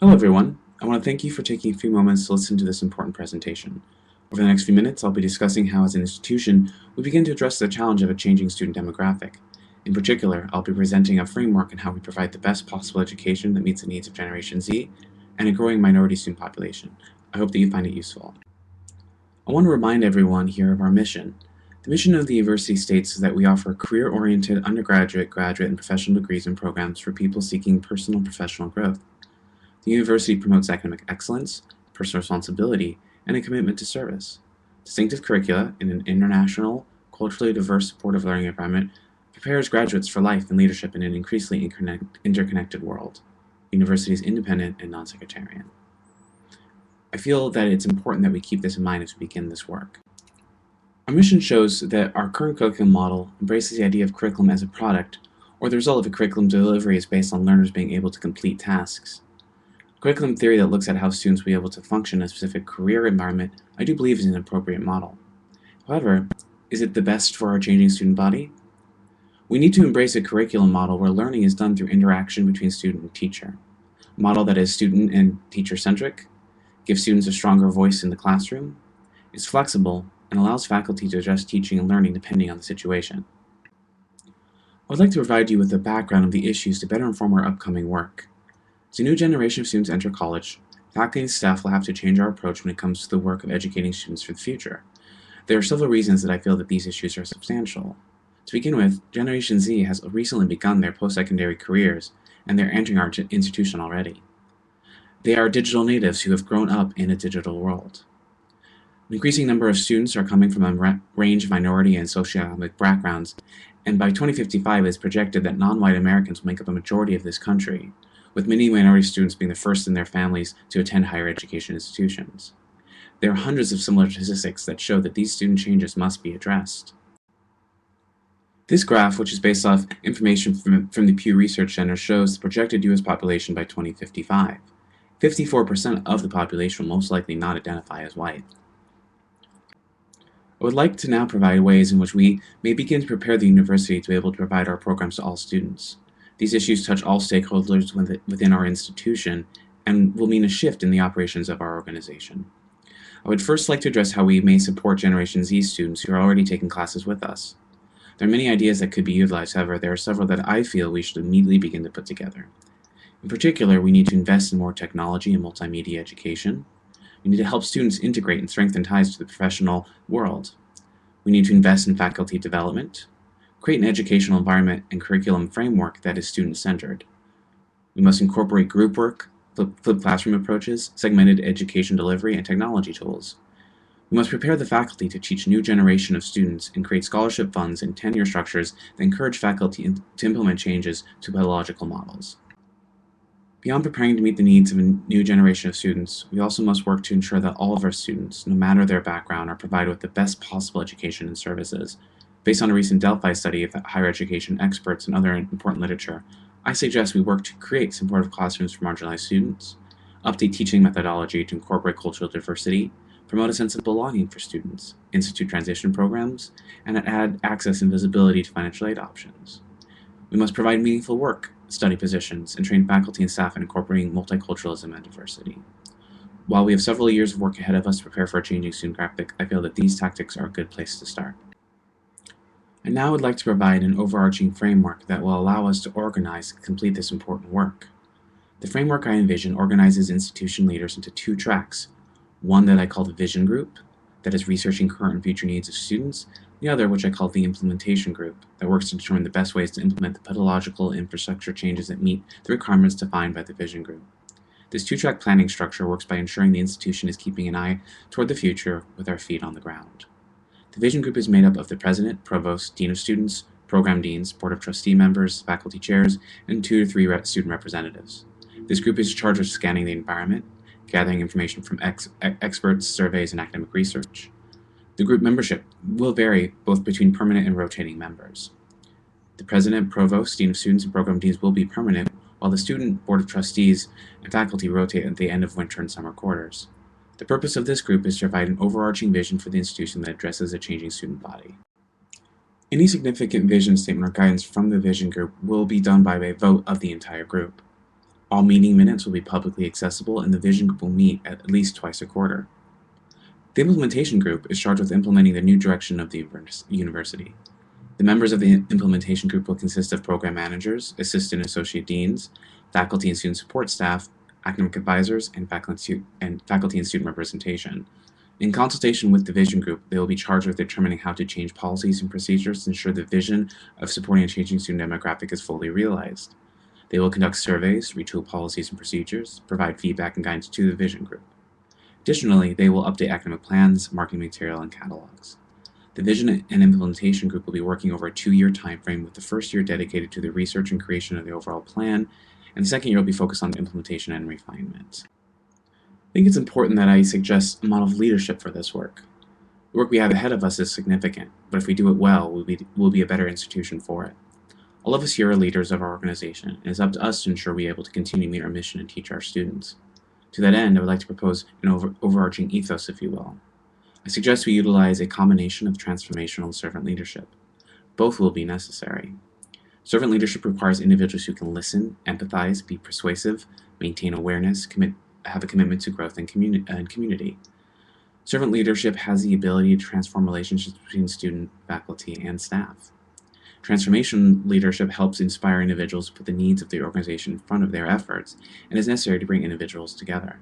Hello everyone, I want to thank you for taking a few moments to listen to this important presentation. Over the next few minutes, I'll be discussing how as an institution, we begin to address the challenge of a changing student demographic. In particular, I'll be presenting a framework on how we provide the best possible education that meets the needs of Generation Z and a growing minority student population. I hope that you find it useful. I want to remind everyone here of our mission. The mission of the university states that we offer career-oriented undergraduate, graduate, and professional degrees and programs for people seeking personal and professional growth. The university promotes academic excellence, personal responsibility, and a commitment to service. Distinctive curricula in an international, culturally diverse, supportive learning environment prepares graduates for life and leadership in an increasingly interconnected world. The university is independent and non-sectarian. I feel that it's important that we keep this in mind as we begin this work. Our mission shows that our current curriculum model embraces the idea of curriculum as a product, or the result of a curriculum delivery is based on learners being able to complete tasks. Curriculum theory that looks at how students will be able to function in a specific career environment, I do believe is an appropriate model. However, is it the best for our changing student body? We need to embrace a curriculum model where learning is done through interaction between student and teacher. A model that is student and teacher-centric, gives students a stronger voice in the classroom, is flexible, and allows faculty to adjust teaching and learning depending on the situation. I would like to provide you with a background of the issues to better inform our upcoming work. As a new generation of students enter college, faculty and staff will have to change our approach when it comes to the work of educating students for the future. There are several reasons that I feel that these issues are substantial. To begin with, Generation Z has recently begun their post-secondary careers, and they're entering our institution already. They are digital natives who have grown up in a digital world. An increasing number of students are coming from a range of minority and socioeconomic backgrounds, and by 2055 it is projected that non-white Americans will make up a majority of this country, with many minority students being the first in their families to attend higher education institutions. There are hundreds of similar statistics that show that these student changes must be addressed. This graph, which is based off information from the Pew Research Center, shows the projected U.S. population by 2055. 54% of the population will most likely not identify as white. I would like to now provide ways in which we may begin to prepare the university to be able to provide our programs to all students. These issues touch all stakeholders within our institution and will mean a shift in the operations of our organization. I would first like to address how we may support Generation Z students who are already taking classes with us. There are many ideas that could be utilized, however, there are several that I feel we should immediately begin to put together. In particular, we need to invest in more technology and multimedia education. We need to help students integrate and strengthen ties to the professional world. We need to invest in faculty development, create an educational environment and curriculum framework that is student-centered. We must incorporate group work, flipped classroom approaches, segmented education delivery, and technology tools. We must prepare the faculty to teach a new generation of students and create scholarship funds and tenure structures that encourage faculty to implement changes to pedagogical models. Beyond preparing to meet the needs of a new generation of students, we also must work to ensure that all of our students, no matter their background, are provided with the best possible education and services. Based on a recent Delphi study of higher education experts and other important literature, I suggest we work to create supportive classrooms for marginalized students, update teaching methodology to incorporate cultural diversity, promote a sense of belonging for students, institute transition programs, and add access and visibility to financial aid options. We must provide meaningful work, study positions, and train faculty and staff in incorporating multiculturalism and diversity. While we have several years of work ahead of us to prepare for a changing student graphic, I feel that these tactics are a good place to start. I now would like to provide an overarching framework that will allow us to organize and complete this important work. The framework I envision organizes institution leaders into two tracks, one that I call the Vision Group, that is researching current and future needs of students, the other which I call the Implementation Group, that works to determine the best ways to implement the pedagogical infrastructure changes that meet the requirements defined by the Vision Group. This two-track planning structure works by ensuring the institution is keeping an eye toward the future with our feet on the ground. The Vision Group is made up of the President, Provost, Dean of Students, Program Deans, Board of Trustee members, faculty chairs, and 2 to 3 student representatives. This group is charged with scanning the environment, gathering information from experts, surveys, and academic research. The group membership will vary both between permanent and rotating members. The President, Provost, Dean of Students, and Program Deans will be permanent, while the Student, Board of Trustees, and faculty rotate at the end of winter and summer quarters. The purpose of this group is to provide an overarching vision for the institution that addresses a changing student body. Any significant vision statement or guidance from the Vision Group will be done by a vote of the entire group. All meeting minutes will be publicly accessible, and the Vision Group will meet at least twice a quarter. The Implementation Group is charged with implementing the new direction of the university. The members of the Implementation Group will consist of program managers, assistant and associate deans, faculty and student support staff, academic advisors, and faculty and student representation. In consultation with the Vision Group, they will be charged with determining how to change policies and procedures to ensure the vision of supporting a changing student demographic is fully realized. They will conduct surveys, retool policies and procedures, provide feedback and guidance to the Vision Group. Additionally, they will update academic plans, marketing material, and catalogs. The Vision and Implementation Group will be working over a 2-year timeframe, with the first year dedicated to the research and creation of the overall plan, and the second year will be focused on the implementation and refinement. I think it's important that I suggest a model of leadership for this work. The work we have ahead of us is significant, but if we do it well, we'll be a better institution for it. All of us here are leaders of our organization, and it's up to us to ensure we are able to continue to meet our mission and teach our students. To that end, I would like to propose an overarching ethos, if you will. I suggest we utilize a combination of transformational and servant leadership. Both will be necessary. Servant leadership requires individuals who can listen, empathize, be persuasive, maintain awareness, have a commitment to growth and community. Servant leadership has the ability to transform relationships between student, faculty, and staff. Transformation leadership helps inspire individuals to put the needs of the organization in front of their efforts and is necessary to bring individuals together.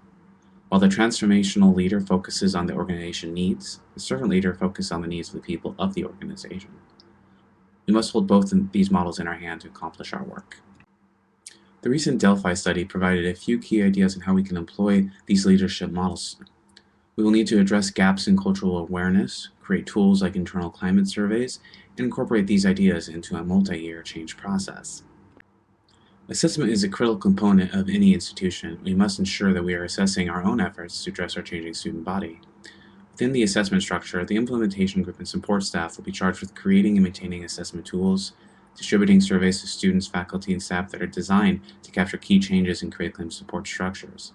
While the transformational leader focuses on the organization needs, the servant leader focuses on the needs of the people of the organization. We must hold both these models in our hand to accomplish our work. The recent Delphi study provided a few key ideas on how we can employ these leadership models. We will need to address gaps in cultural awareness, create tools like internal climate surveys, and incorporate these ideas into a multi-year change process. Assessment is a critical component of any institution. We must ensure that we are assessing our own efforts to address our changing student body. Within the assessment structure, the implementation group and support staff will be charged with creating and maintaining assessment tools, distributing surveys to students, faculty, and staff that are designed to capture key changes in curriculum support structures.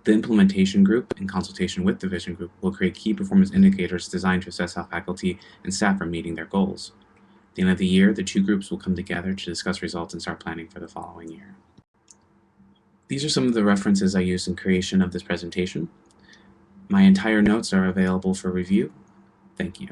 The implementation group, in consultation with the Vision Group, will create key performance indicators designed to assess how faculty and staff are meeting their goals. At the end of the year, the two groups will come together to discuss results and start planning for the following year. These are some of the references I used in creation of this presentation. My entire notes are available for review. Thank you.